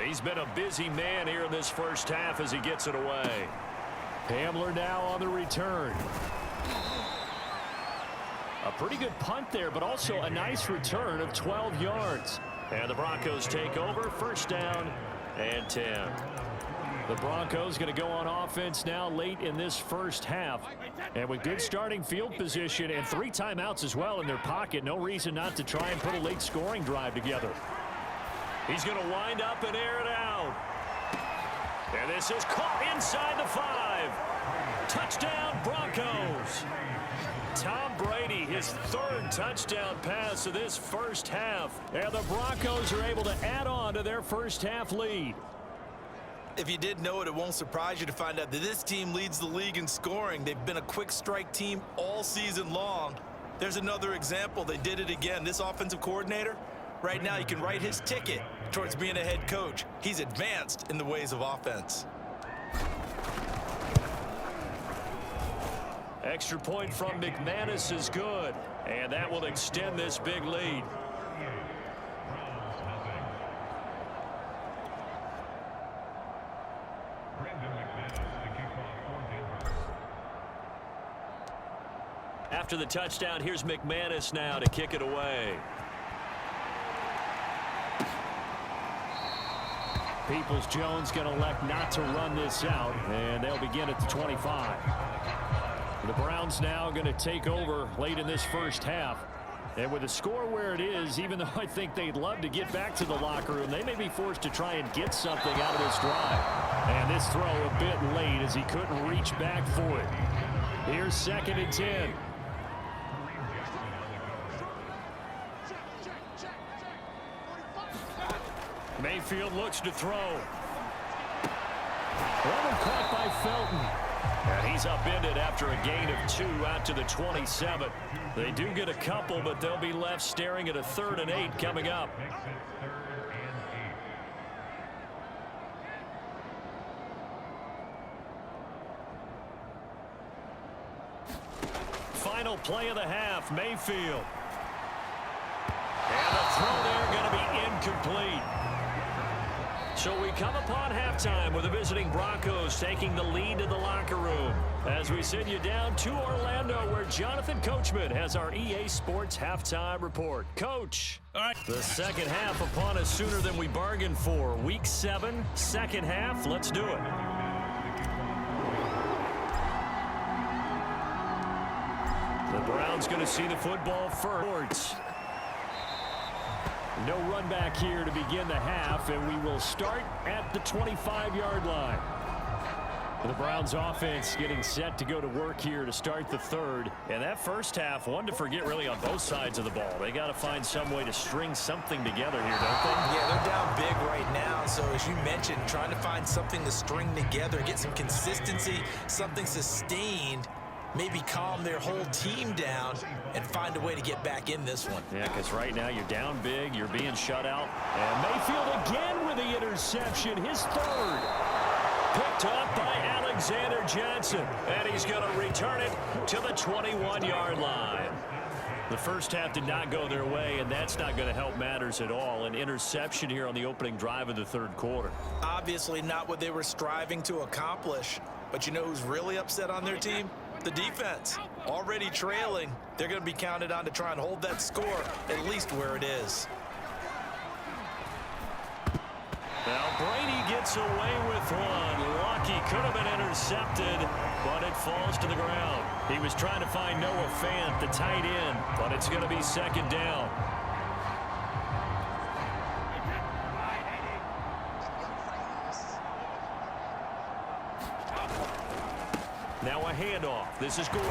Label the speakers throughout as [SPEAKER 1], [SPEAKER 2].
[SPEAKER 1] He's been a busy man here in this first half as he gets it away.
[SPEAKER 2] Hamler now on the return. A pretty good punt there, but also a nice return of 12 yards.
[SPEAKER 1] And the Broncos take over, first down and 10.
[SPEAKER 2] The Broncos going to go on offense now late in this first half. And with good starting field position and 3 timeouts as well in their pocket, no reason not to try and put a late scoring drive together.
[SPEAKER 1] He's going to wind up and air it out. And this is caught inside the 5. Touchdown, Broncos. Tom Brady, his 3rd touchdown pass of this first half.
[SPEAKER 2] And the Broncos are able to add on to their first half lead.
[SPEAKER 3] If you didn't know it, it won't surprise you to find out that this team leads the league in scoring. They've been a quick strike team all season long. There's another example. They did it again. This offensive coordinator, right now you can write his ticket towards being a head coach. He's advanced in the ways of offense.
[SPEAKER 1] Extra point from McManus is good, and that will extend this big lead. After the touchdown, here's McManus now to kick it away.
[SPEAKER 2] Peoples-Jones going to elect not to run this out, and they'll begin at the 25. The Browns now going to take over late in this first half. And with the score where it is, even though I think they'd love to get back to the locker room, they may be forced to try and get something out of this drive. And this throw a bit late as he couldn't reach back for it. Here's 2nd and 10.
[SPEAKER 1] Mayfield looks to throw.
[SPEAKER 2] Well, caught by Felton.
[SPEAKER 1] And he's upended after a gain of 2 out to the 27. They do get a couple, but they'll be left staring at a 3rd and 8 coming up. Final play of the half, Mayfield. And the throw there going to be incomplete. So we come upon halftime with the visiting Broncos taking the lead to the locker room as we send you down to Orlando where Jonathan Coachman has our EA Sports halftime report. Coach, all right, the second half upon us sooner than we bargained for. Week 7, second half. Let's do it. The Browns going to see the football first.
[SPEAKER 2] No run back here to begin the half, and we will start at the 25-yard line. The Browns offense getting set to go to work here to start the 3rd.
[SPEAKER 1] And that first half, one to forget really on both sides of the ball. They got to find some way to string something together here, don't they?
[SPEAKER 3] Yeah, they're down big right now. So as you mentioned, trying to find something to string together, get some consistency, something sustained, maybe calm their whole team down and find a way to get back in this one.
[SPEAKER 1] Yeah, because right now you're down big, you're being shut out.
[SPEAKER 2] And Mayfield again with the interception, his 3rd.
[SPEAKER 1] Picked up by Alexander Johnson, and he's going to return it to the 21-yard line. The first half did not go their way, and that's not going to help matters at all. An interception here on the opening drive of the 3rd quarter.
[SPEAKER 3] Obviously not what they were striving to accomplish, but you know who's really upset on their team? The defense. Already trailing, they're going to be counted on to try and hold that score at least where it is.
[SPEAKER 1] Now Brady gets away with one. Lucky, could have been intercepted, but it falls to the ground. He was trying to find Noah Fant, the tight end, but it's going to be 2nd down. Now a handoff. This is Gordon.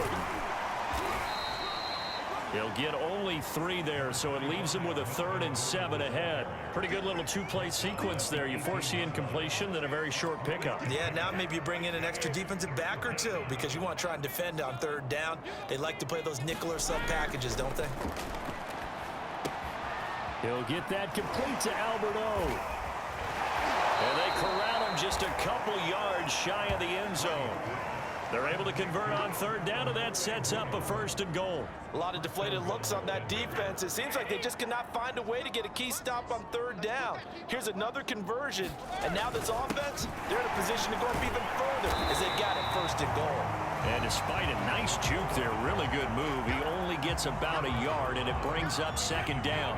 [SPEAKER 1] He'll get only 3 there, so it leaves him with a 3rd and 7 ahead. Pretty good little 2-play sequence there. You force the incompletion, then a very short pickup.
[SPEAKER 3] Yeah, now maybe you bring in an extra defensive back or 2 because you want to try and defend on 3rd down. They like to play those nickel or sub packages, don't they?
[SPEAKER 2] He'll get that complete to Alberto.
[SPEAKER 1] And they corral him just a couple yards shy of the end zone. They're able to convert on third down, and that sets up a 1st and goal.
[SPEAKER 3] A lot of deflated looks on that defense. It seems like they just cannot find a way to get a key stop on third down. Here's another conversion, and now this offense, they're in a position to go up even further as they've got it 1st and goal.
[SPEAKER 1] And despite a nice juke there, really good move, he only gets about a yard, and it brings up 2nd down.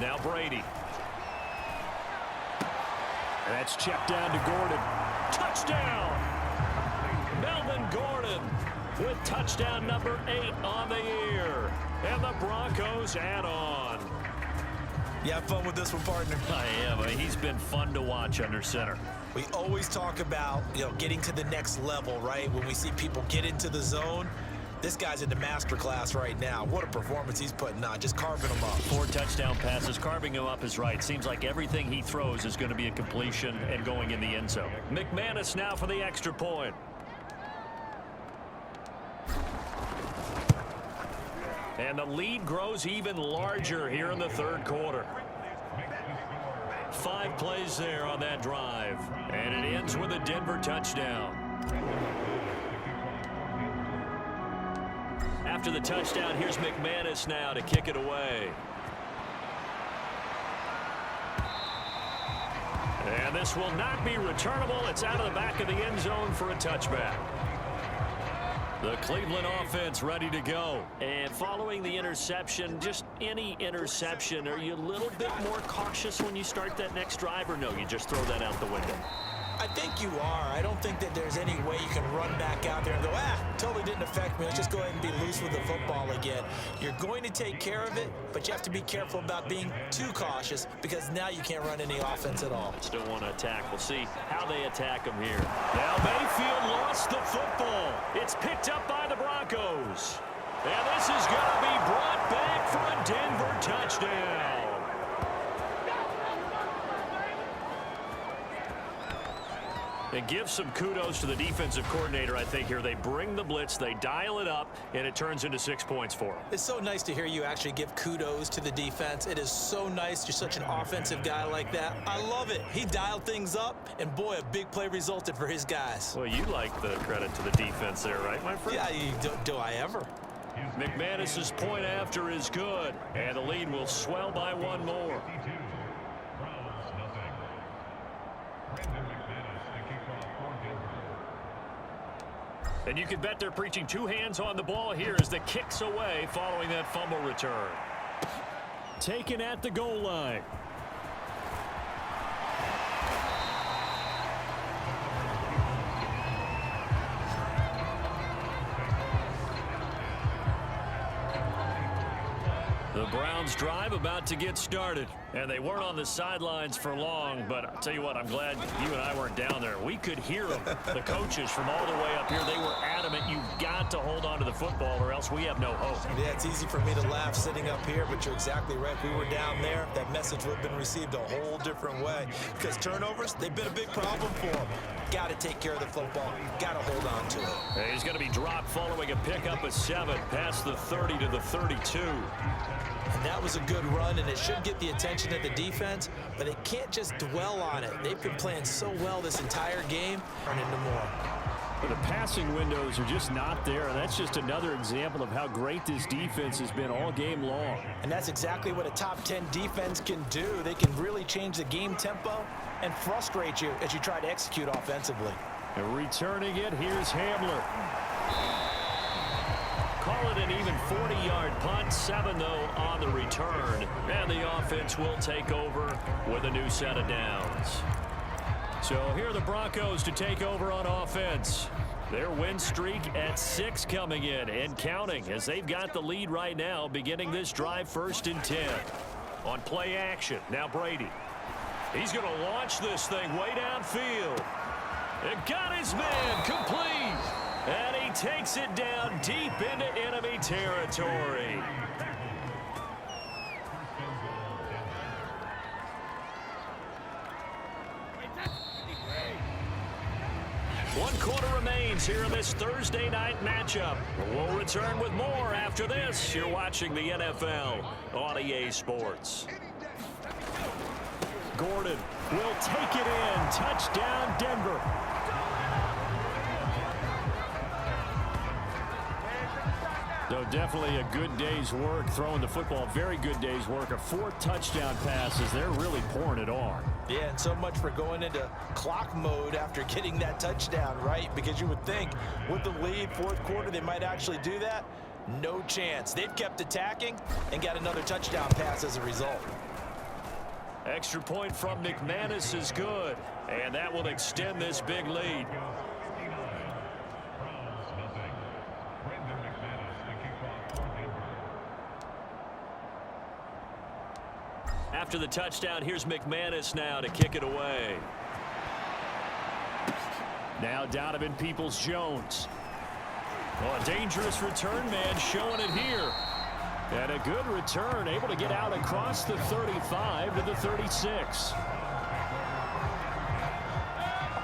[SPEAKER 1] Now Brady. That's checked down to Gordon. Touchdown! Melvin Gordon with touchdown number 8 on the year. And the Broncos add on.
[SPEAKER 3] You have fun with this one, partner?
[SPEAKER 1] I am. He's been fun to watch under center.
[SPEAKER 3] We always talk about, getting to the next level, right? When we see people get into the zone. This guy's in the master class right now. What a performance he's putting on, just carving them up.
[SPEAKER 1] 4 touchdown passes, carving him up is right. Seems like everything he throws is going to be a completion and going in the end zone. McManus now for the extra point. And the lead grows even larger here in the 3rd quarter. 5 plays there on that drive. And it ends with a Denver touchdown. After the touchdown, here's McManus now to kick it away. And this will not be returnable. It's out of the back of the end zone for a touchback. The Cleveland offense ready to go. And following the interception, just any interception, are you a little bit more cautious when you start that next drive, or no, you just throw that out the window?
[SPEAKER 3] I think you are. I don't think that there's any way you can run back out there and go, totally didn't affect me. Let's just go ahead and be loose with the football again. You're going to take care of it, but you have to be careful about being too cautious because now you can't run any offense at all.
[SPEAKER 1] Still want to attack. We'll see how they attack them here. Now Mayfield lost the football. It's picked up by the Broncos. And this is going to be brought back for a Denver touchdown. And give some kudos to the defensive coordinator, I think, here. They bring the blitz, they dial it up, and it turns into 6 points for them.
[SPEAKER 3] It's so nice to hear you actually give kudos to the defense. It is so nice. You're such an offensive guy like that. I love it. He dialed things up, and boy, a big play resulted for his guys.
[SPEAKER 1] Well, you like the credit to the defense there, right, my friend?
[SPEAKER 3] Yeah, do I ever?
[SPEAKER 1] McManus's point after is good, and the lead will swell by 1 more. And you can bet they're preaching 2 hands on the ball here as the kick's away following that fumble return. Taken at the goal line. The Browns drive about to get started. And they weren't on the sidelines for long, but I'll tell you what, I'm glad you and I weren't down there. We could hear them, the coaches from all the way up here. They were adamant, you've got to hold on to the football or else we have no hope.
[SPEAKER 3] Yeah, it's easy for me to laugh sitting up here, but you're exactly right. If we were down there, that message would have been received a whole different way. Because turnovers, they've been a big problem for them. Got to take care of the football. Got to hold on to it.
[SPEAKER 1] He's going to be dropped following a pickup of 7 past the 30 to the 32.
[SPEAKER 3] And that was a good run, and it should get the attention of the defense, but they can't just dwell on it. They've been playing so well this entire game, turn into more.
[SPEAKER 2] But the passing windows are just not there, and that's just another example of how great this defense has been all game long.
[SPEAKER 3] And that's exactly what a top 10 defense can do. They can really change the game tempo and frustrate you as you try to execute offensively.
[SPEAKER 2] And returning it, here's Hamler.
[SPEAKER 1] Call it an even 40-yard punt, 7 though on the return. And the offense will take over with a new set of downs. So here are the Broncos to take over on offense. Their win streak at 6 coming in and counting as they've got the lead right now beginning this drive 1st and 10. On play action, now Brady. He's going to launch this thing way downfield. And got his man complete. And he takes it down deep into enemy territory. One quarter remains here in this Thursday night matchup. We'll return with more after this. You're watching the NFL on EA Sports.
[SPEAKER 2] Gordon will take it in. Touchdown, Denver. So definitely a good day's work throwing the football. Very good day's work. A 4 touchdown passes. They're really pouring it on.
[SPEAKER 3] Yeah, and so much for going into clock mode after getting that touchdown, right? Because you would think with the lead, fourth quarter, they might actually do that. No chance. They've kept attacking and got another touchdown pass as a result.
[SPEAKER 1] Extra point from McManus is good, and that will extend this big lead. After the touchdown, here's McManus now to kick it away.
[SPEAKER 2] Now Donovan Peoples-Jones.
[SPEAKER 1] Oh, a dangerous return man showing it here.
[SPEAKER 2] And a good return, able to get out across the 35 to the 36.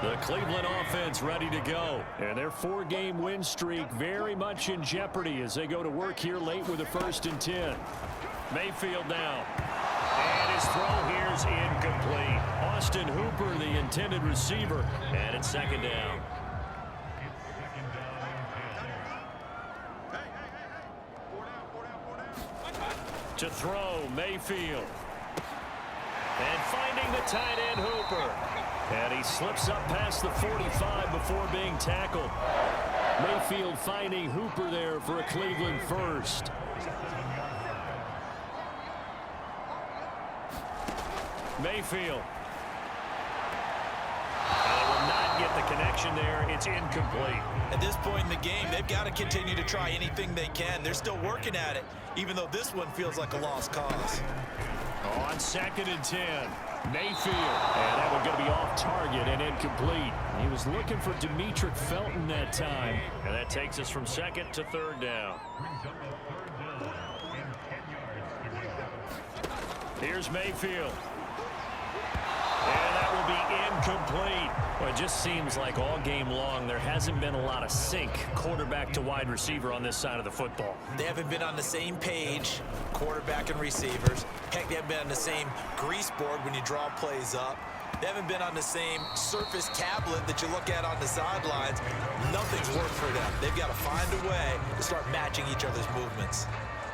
[SPEAKER 1] The Cleveland offense ready to go.
[SPEAKER 2] And their 4-game win streak very much in jeopardy as they go to work here late with a 1st and 10.
[SPEAKER 1] Mayfield now. And his throw here is incomplete. Austin Hooper, the intended receiver. And it's 2nd down. To throw, Mayfield. And finding the tight end, Hooper. And he slips up past the 45 before being tackled.
[SPEAKER 2] Mayfield finding Hooper there for a Cleveland first.
[SPEAKER 1] Mayfield. And they will not get the connection there. It's incomplete.
[SPEAKER 3] At this point in the game, they've got to continue to try anything they can. They're still working at it, even though this one feels like a lost cause.
[SPEAKER 1] On 2nd and 10.
[SPEAKER 2] Mayfield. And that one going to be off target and incomplete. He was looking for Demetric Felton that time.
[SPEAKER 1] And that takes us from 2nd to 3rd down. Here's Mayfield. And that will be incomplete. Well, it just seems like all game long there hasn't been a lot of sync quarterback to wide receiver on this side of the football.
[SPEAKER 3] They haven't been on the same page, quarterback and receivers. Heck, they haven't been on the same grease board when you draw plays up. They haven't been on the same surface tablet that you look at on the sidelines. Nothing's worked for them. They've got to find a way to start matching each other's movements.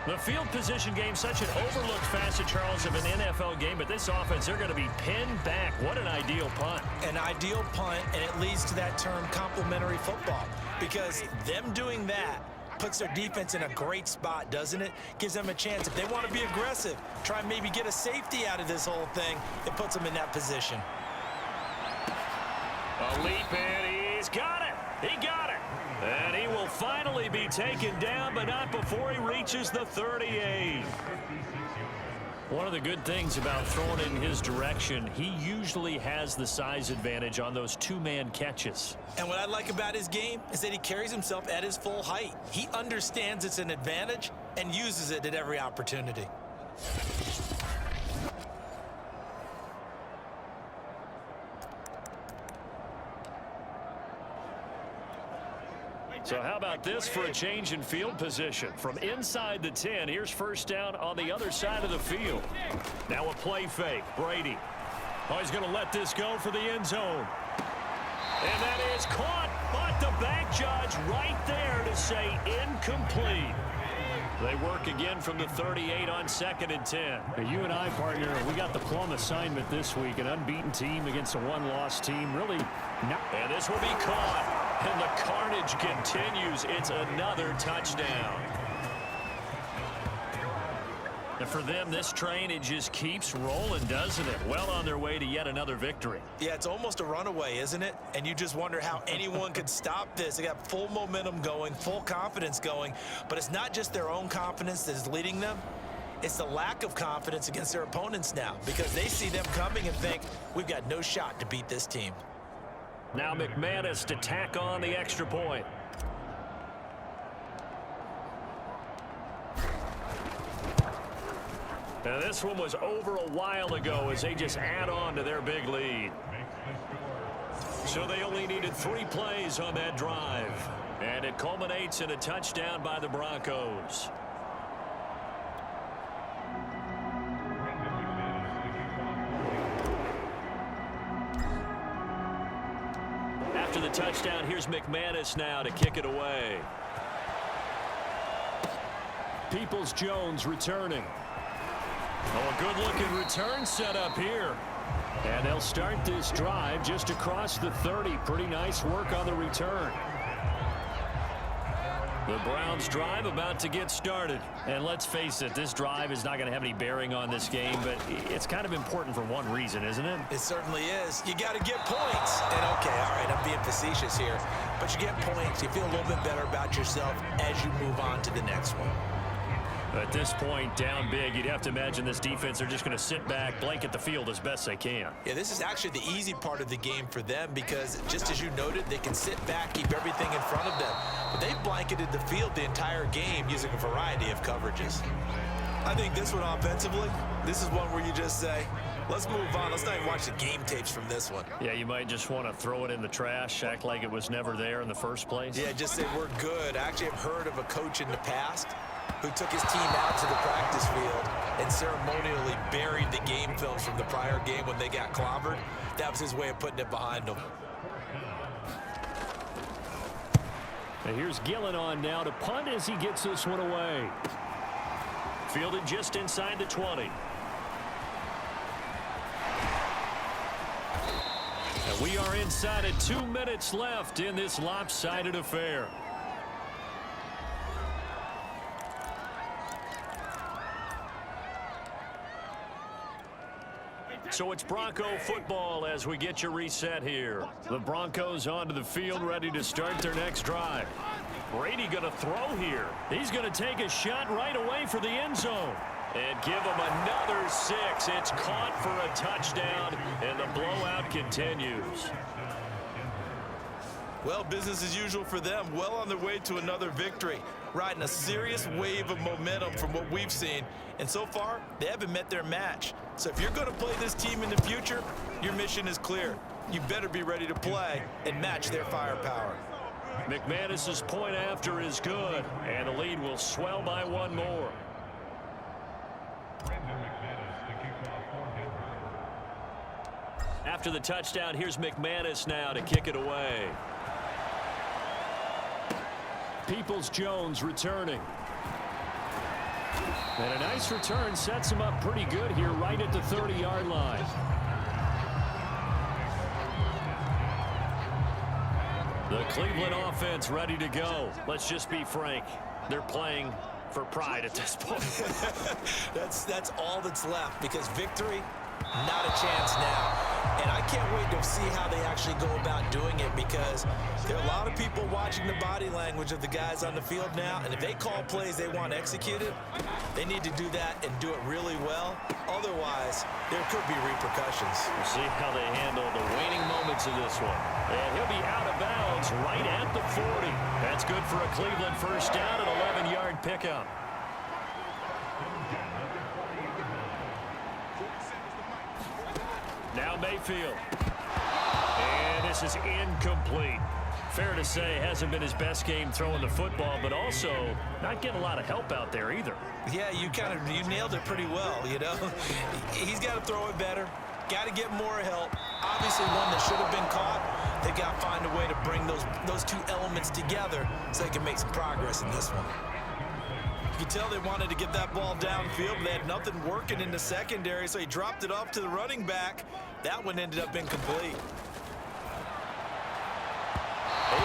[SPEAKER 1] The field position game, such an overlooked facet, Charles, of an NFL game, but this offense, they're going to be pinned back. What an ideal punt.
[SPEAKER 3] An ideal punt, and it leads to that term complementary football, because them doing that puts their defense in a great spot, doesn't it? Gives them a chance. If they want to be aggressive, try and maybe get a safety out of this whole thing, it puts them in that position.
[SPEAKER 1] A leap, and he's got it. He got it. And he will finally be taken down, but not before he reaches the 38. One of the good things about throwing in his direction, he usually has the size advantage on those 2-man catches.
[SPEAKER 3] And what I like about his game is that he carries himself at his full height. He understands it's an advantage and uses it at every opportunity.
[SPEAKER 1] So how about this for a change in field position? From inside the 10, here's 1st down on the other side of the field. Now a play fake. Brady. Oh, he's going to let this go for the end zone. And that is caught, but the back judge right there to say incomplete. They work again from the 38 on 2nd and 10.
[SPEAKER 2] Now, you and I, partner, we got the plum assignment this week. An unbeaten team against a 1-loss team. Really not.
[SPEAKER 1] And this will be caught. And the carnage continues. It's another touchdown. And for them, this train, it just keeps rolling, doesn't it? Well on their way to yet another victory.
[SPEAKER 3] Yeah, it's almost a runaway, isn't it? And you just wonder how anyone could stop this. They got full momentum going, full confidence going. But it's not just their own confidence that is leading them. It's the lack of confidence against their opponents now, because they see them coming and think, we've got no shot to beat this team.
[SPEAKER 1] Now McManus to tack on the extra point. Now this one was over a while ago as they just add on to their big lead. So they only needed 3 plays on that drive. And it culminates in a touchdown by the Broncos. After the touchdown, here's McManus now to kick it away.
[SPEAKER 2] Peoples-Jones returning. Oh, a good-looking return set up here. And they'll start this drive just across the 30. Pretty nice work on the return.
[SPEAKER 1] The Browns drive about to get started.
[SPEAKER 2] And let's face it, this drive is not going to have any bearing on this game, but it's kind of important for one reason, isn't it?
[SPEAKER 3] It certainly is. You got to get points. And okay, all right, I'm being facetious here, but you get points. You feel a little bit better about yourself as you move on to the next one.
[SPEAKER 2] At this point, down big, you'd have to imagine this defense are just going to sit back, blanket the field as best they can.
[SPEAKER 3] Yeah, this is actually the easy part of the game for them because, just as you noted, they can sit back, keep everything in front of them. But they've blanketed the field the entire game using a variety of coverages. I think this one offensively, this is one where you just say, let's move on. Let's not even watch the game tapes from this one.
[SPEAKER 2] Yeah, you might just want to throw it in the trash, act like it was never there in the first place.
[SPEAKER 3] Yeah, just say we're good. I actually have heard of a coach in the past who took his team out to the practice field and ceremonially buried the game films from the prior game when they got clobbered. That was his way of putting it behind them.
[SPEAKER 2] And here's Gillen on now to punt as he gets this one away.
[SPEAKER 1] Fielded just inside the 20.
[SPEAKER 2] And we are inside of 2 minutes left in this lopsided affair.
[SPEAKER 1] So it's Bronco football as we get you reset here.
[SPEAKER 2] The Broncos onto the field ready to start their next drive.
[SPEAKER 1] Brady going to throw here.
[SPEAKER 2] He's going to take a shot right away for the end zone.
[SPEAKER 1] And give him another 6. It's caught for a touchdown, and the blowout continues.
[SPEAKER 3] Well, business as usual for them. Well on their way to another victory. Riding a serious wave of momentum from what we've seen. And so far, they haven't met their match. So if you're going to play this team in the future, your mission is clear. You better be ready to play and match their firepower.
[SPEAKER 1] McManus's point after is good, and the lead will swell by 1 more. After the touchdown, here's McManus now to kick it away.
[SPEAKER 2] Peoples-Jones returning. And a nice return sets him up pretty good here right at the 30-yard line.
[SPEAKER 1] The Cleveland offense ready to go. Let's just be frank. They're playing for pride at this point.
[SPEAKER 3] That's all that's left because victory, not a chance now. And I can't wait to see how they actually go about doing it because there are a lot of people watching the body language of the guys on the field now. And if they call plays they want executed, they need to do that and do it really well. Otherwise, there could be repercussions.
[SPEAKER 1] We'll see how they handle the waning moments of this one. And he'll be out of bounds right at the 40. That's good for a Cleveland first down, an 11-yard pickup.
[SPEAKER 2] Now Mayfield. And this is incomplete. Fair to say, hasn't been his best game throwing the football, but also not getting a lot of help out there either.
[SPEAKER 3] Yeah, you nailed it pretty well, you know. He's got to throw it better. Got to get more help. Obviously one that should have been caught. They got to find a way to bring those two elements together so they can make some progress in this one. You can tell they wanted to get that ball downfield, but they had nothing working in the secondary, so he dropped it off to the running back. That one ended up incomplete.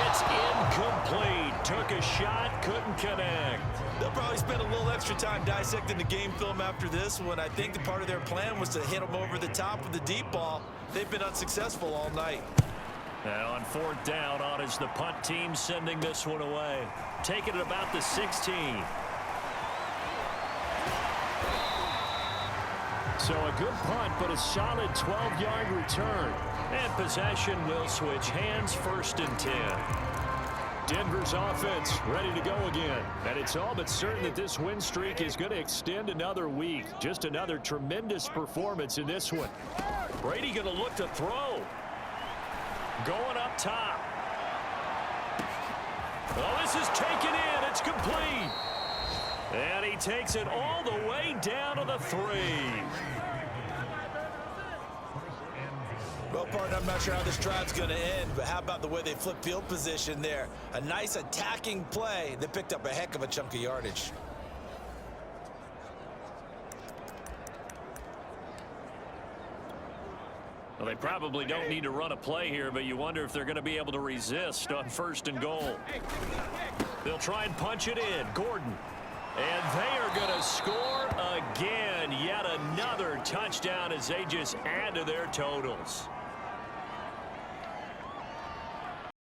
[SPEAKER 1] It's incomplete. Took a shot, couldn't connect.
[SPEAKER 3] They'll probably spend a little extra time dissecting the game film after this one. I think the part of their plan was to hit them over the top with the deep ball. They've been unsuccessful all night.
[SPEAKER 2] Now on 4th down, on is the punt team sending this one away.
[SPEAKER 1] Taking it about the 16.
[SPEAKER 2] So a good punt, but a solid 12-yard return.
[SPEAKER 1] And possession will switch hands, 1st and 10.
[SPEAKER 2] Denver's offense ready to go again. And it's all but certain that this win streak is going to extend another week. Just another tremendous performance in this one.
[SPEAKER 1] Brady going to look to throw. Going up top. Oh, this is taken in. It's complete. And he takes it all the way down to the 3.
[SPEAKER 3] Well, partner, I'm not sure how this drive's going to end, but how about the way they flip field position there? A nice attacking play that picked up a heck of a chunk of yardage.
[SPEAKER 1] Well, they probably don't need to run a play here, but you wonder if they're going to be able to resist on 1st and goal. They'll try and punch it in. Gordon. And they are going to score again. Yet another touchdown as they just add to their totals.